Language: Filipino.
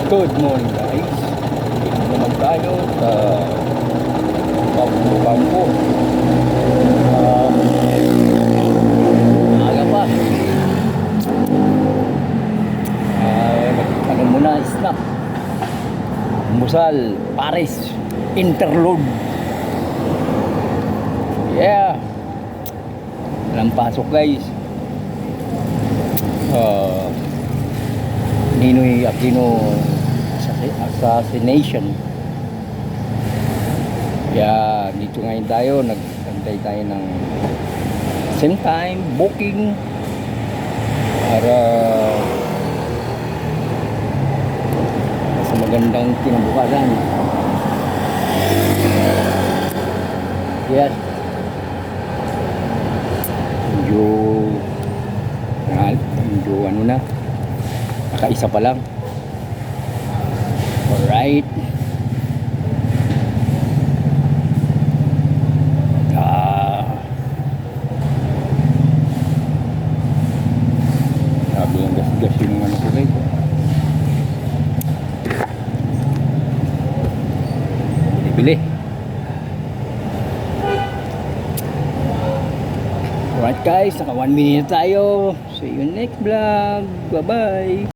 Good morning guys. Dito naman tayo sa Bambu. Aga pa. Ano muna, snack. Musal, Paris, interlude. Yeah. Walang pasok guys. Ninoy Aquino assassination. Kaya dito ngayon tayo, nagantay tayo ng same time booking para sa magandang kinabukasan. Yes. Medyo ano na, nakaisa pa lang. Alright. Sabi yung gas-gas yung ano ko guys. Bili. Alright guys, naka 1 minute tayo. See you next vlog. Bye bye.